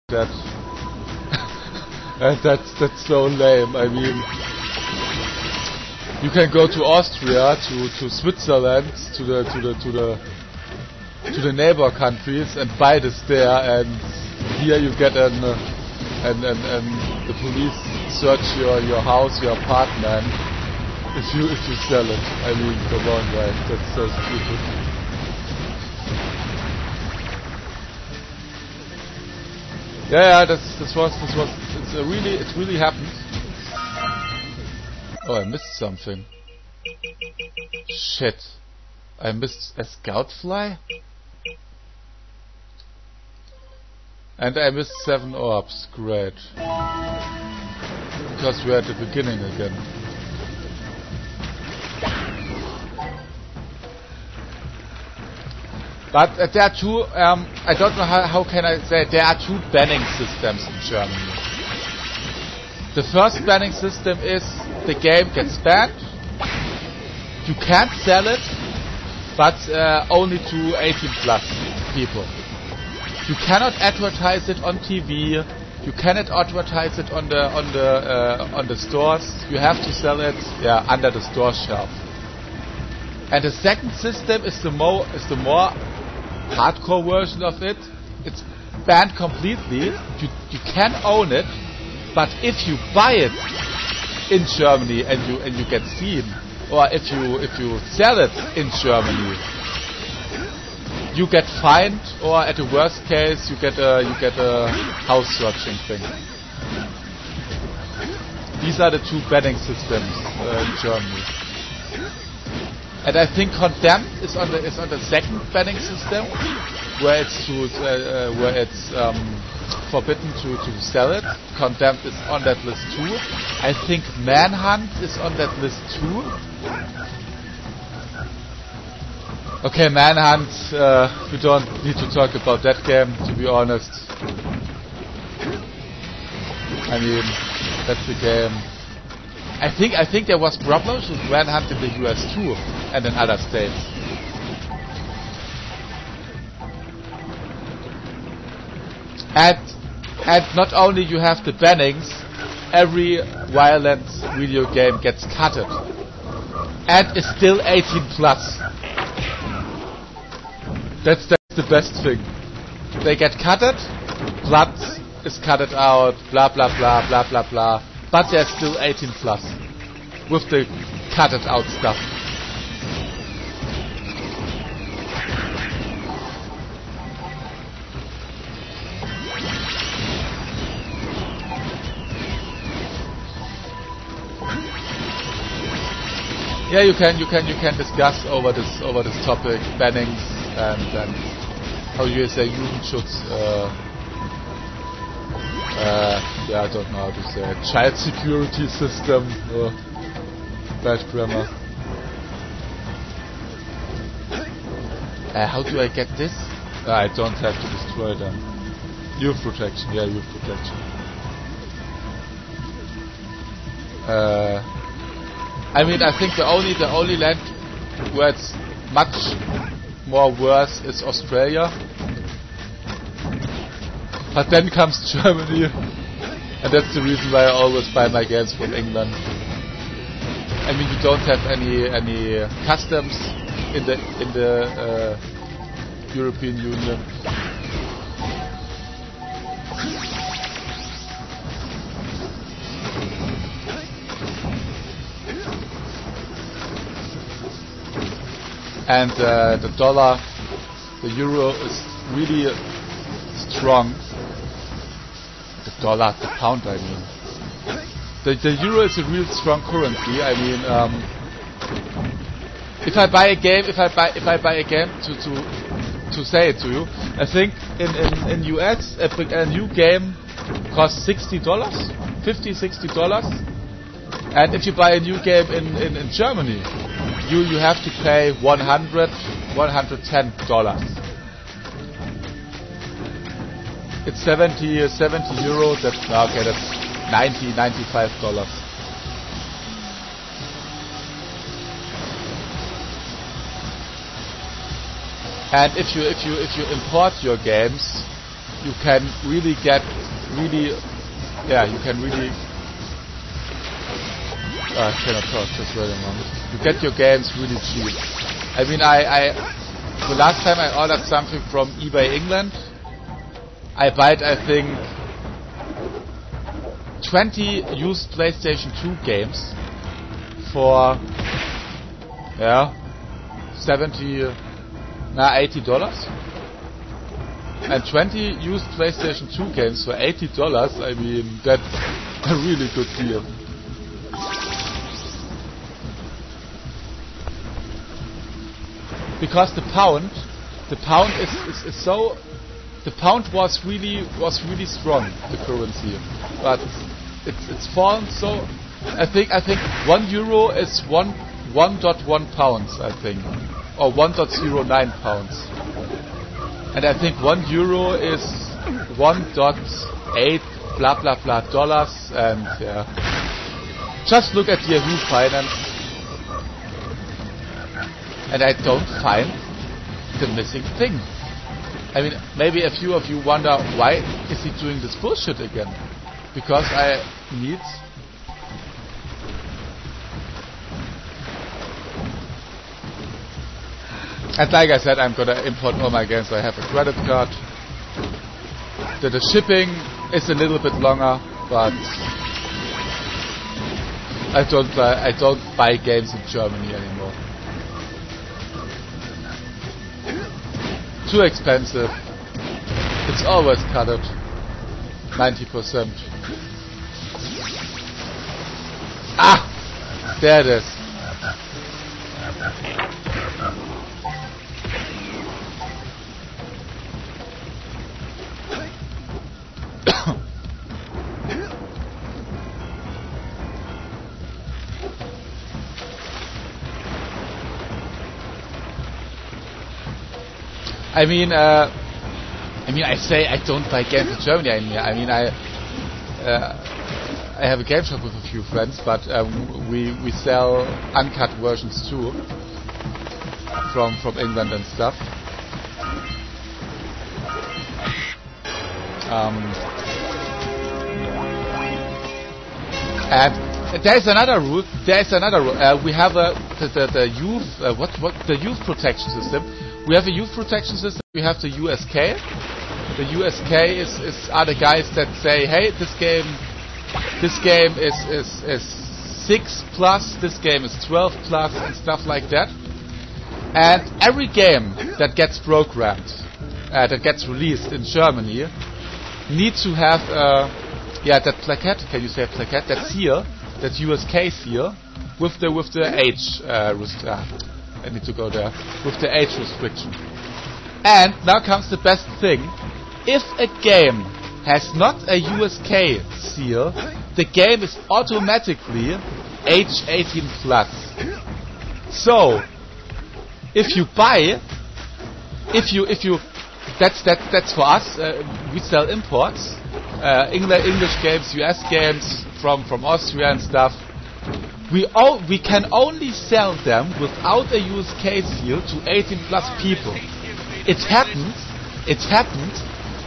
that. And that's so lame. I mean, you can go to Austria, to Switzerland, to the neighbor countries and buy this there, and here you get and the police search your house, your apartment if you sell it. I mean, come on, right? That's so stupid. Yeah, it really happened. Oh, I missed something. Shit. I missed a scout fly? And I missed 7 orbs. Great. Because we're at the beginning again. But there are two, I don't know how can I say, there are two banning systems in Germany. The first banning system is the game gets banned. You can't sell it, but only to 18 plus people. You cannot advertise it on TV. You cannot advertise it on the stores. You have to sell it under the store shelf. And the second system is the more hardcore version of it. It's banned completely. You can own it, but if you buy it in Germany and you get seen, or if you sell it in Germany, you get fined, or at the worst case you get a house searching thing. These are the two banning systems in Germany. And I think Condemned is on the second banning system, where it's forbidden to sell it. Condemned is on that list too. I think Manhunt is on that list too. Okay, Manhunt, we don't need to talk about that game, to be honest. I mean, that's the game. I think there was problems with Manhunt in the US too, and in other states. And not only you have the bannings, every violent video game gets cutted, and is still 18 plus. That's the best thing. They get cutted, blood is cutted out, blah blah blah blah blah blah. But they're still 18 plus with the cutted out stuff. Yeah, you can discuss over this topic, bannings and how you say Jugendschutz. I don't know how to say it. Child security system. Bad grammar. How do I get this? I don't have to destroy them. Youth protection. Yeah, youth protection. I mean, I think the only land where it's much more worse is Australia. But then comes Germany, and that's the reason why I always buy my games from England. I mean, you don't have any customs in the European Union. And the dollar, the euro is really strong. The dollar, the pound, I mean. The euro is a real strong currency. I mean, if I buy a game to say it to you, I think in US a new game costs $60, $50-$60, and if you buy a new game in Germany, you have to pay $110. It's 70 euros. That's $95. And if you import your games, you can really get you can really I cannot talk, just wait a moment. You get your games really cheap. I mean, the last time I ordered something from eBay England, I bought, I think, 20 used PlayStation 2 games for $80. And 20 used PlayStation 2 games for $80, I mean, that's a really good deal. Because the pound is so, the pound was really strong, the currency, but it's fallen so. I think €1 is 1.1 pounds, I think, or 1.09 pounds, and I think €1 is 1.8 blah blah blah dollars, and just look at Yahoo Finance. And I don't find the missing thing. I mean, maybe a few of you wonder, why is he doing this bullshit again? Because I need... And like I said, I'm gonna import all my games, so I have a credit card. The shipping is a little bit longer, but I don't buy games in Germany anymore. Too expensive. It's always cut it. 90%. Ah! There it is. I mean, I say I don't buy games in Germany anymore. I mean, I have a game shop with a few friends, but we sell uncut versions too, from England and stuff. And there's another rule. We have the youth protection system. We have a youth protection system. We have the USK. The USK are the guys that say, hey, this game is 6 plus, this game is 12 plus, and stuff like that. And every game that gets programmed, that gets released in Germany, needs to have that plaquette. Can you say plaquette? That seal, that USK seal, with the age I need to go there, with the age restriction. And now comes the best thing. If a game has not a USK seal, the game is automatically age 18 plus. So, if you buy, that's for us, we sell imports, English games, US games from Austria and stuff. We can only sell them without a USK seal to 18 plus people. It happened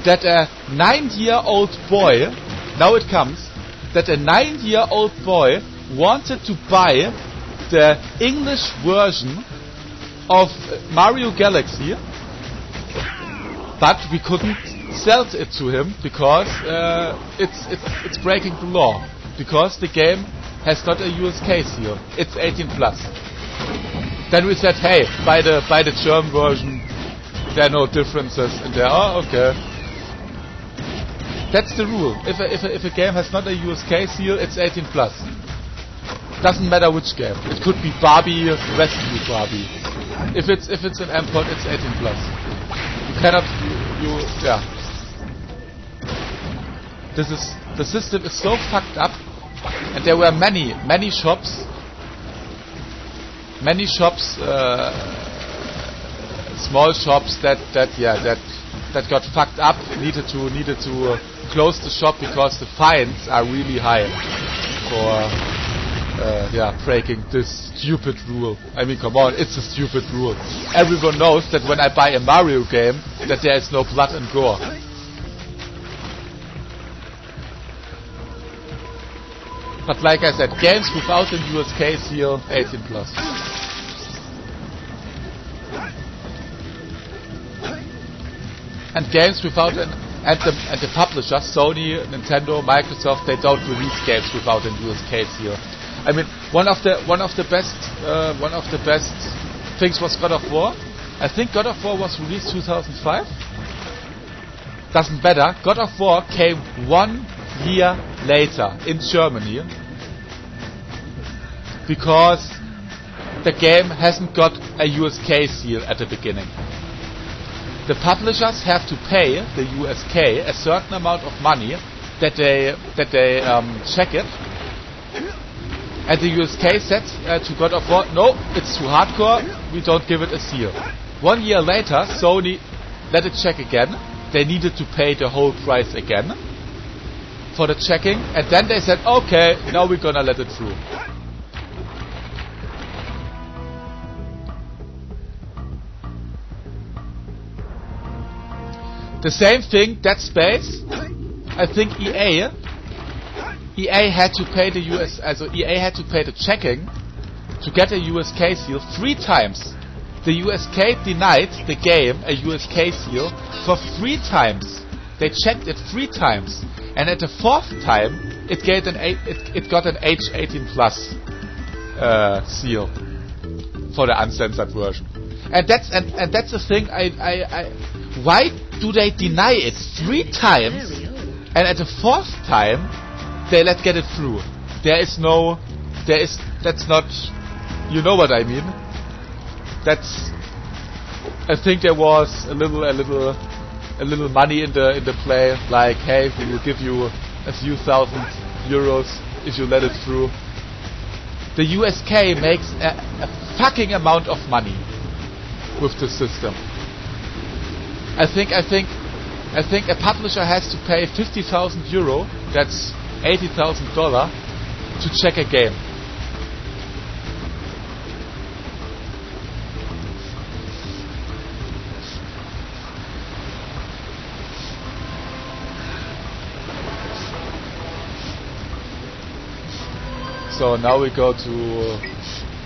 that a 9-year-old boy, now it comes, that a 9-year-old boy wanted to buy the English version of Mario Galaxy, but we couldn't sell it to him because it's breaking the law, because the game has not a USK seal. It's 18 plus. Then we said, hey, buy the German version. There are no differences. And they're, oh, okay. That's the rule. If a game has not a USK seal, it's 18 plus. Doesn't matter which game. It could be Barbie, Rescue Barbie. If it's an import, it's 18 plus. You cannot. The system is so fucked up. And there were many shops, small shops that got fucked up, needed to close the shop because the fines are really high for breaking this stupid rule. I mean, come on, it's a stupid rule. Everyone knows that when I buy a Mario game, that there is no blood and gore. But like I said, games without an USK seal, 18 plus. And games without and the publishers, Sony, Nintendo, Microsoft, they don't release games without an USK seal. I mean, one of the best things was God of War. I think God of War was released 2005. Doesn't matter. God of War came 1 year later in Germany because the game hasn't got a USK seal at the beginning. The publishers have to pay the USK a certain amount of money that they check it, and the USK said to God of War, no, it's too hardcore, we don't give it a seal. 1 year later, Sony let it check again. They needed to pay the whole price again for the checking, and then they said, okay, now we're gonna let it through. The same thing, Dead Space. I think EA had to pay the EA had to pay the checking to get a USK seal 3 times. The USK denied the game a USK seal for 3 times. They checked it 3 times, and at the 4th time, it got an H18 plus seal for the uncensored version. And that's the thing. Why do they deny it 3 times, and at the 4th time they let get it through? That's not, you know what I mean. I think there was a little money in the play, like, hey, we will give you a few thousand euros if you let it through. The USK makes a fucking amount of money with the system. I think a publisher has to pay 50,000 euro, that's $80,000, to check a game. So now we go to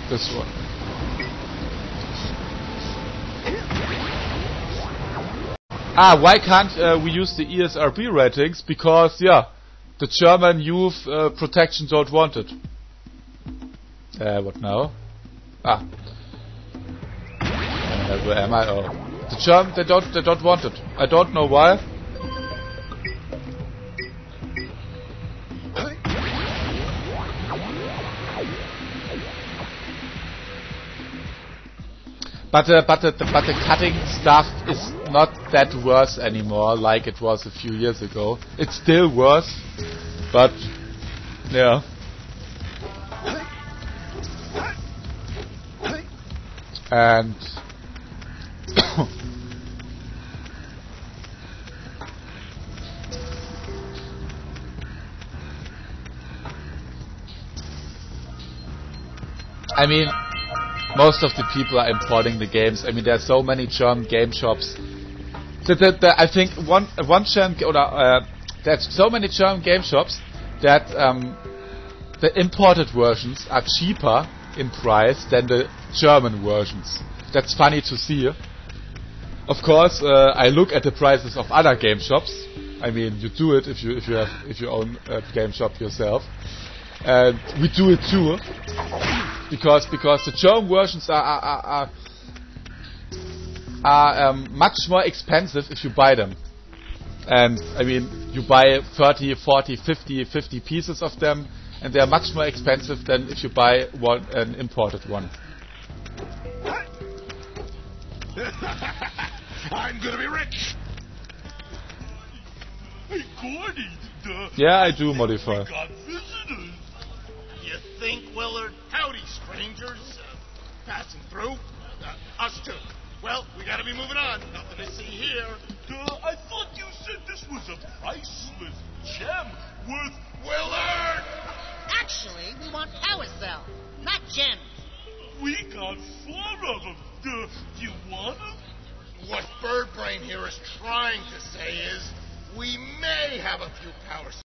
this one. Why can't we use the ESRB ratings? Because, yeah, the German youth protection don't want it. What now? Where am I? Oh, the German, they don't want it. I don't know why. But the cutting stuff is not that worse anymore, like it was a few years ago. It's still worse, but yeah. And I mean, most of the people are importing the games. I mean, there are so many German game shops. I think there's so many German game shops that the imported versions are cheaper in price than the German versions. That's funny to see. Of course, I look at the prices of other game shops. I mean, you do it if you own a game shop yourself, and we do it too. Because the German versions are much more expensive if you buy them. And I mean, you buy 30, 40, 50 pieces of them, and they are much more expensive than if you buy an imported one. I'm gonna be rich! Hey, Gordy, yeah, I do modify. We got visitors. You think, Willard? Howdy, strangers. Passing through. Us too. Well, we gotta be moving on. Nothing to see here. I thought you said this was a priceless gem worth... Willard! Actually, we want power cells, not gems. We got 4 of them. Do you want them? What Birdbrain here is trying to say is, we may have a few power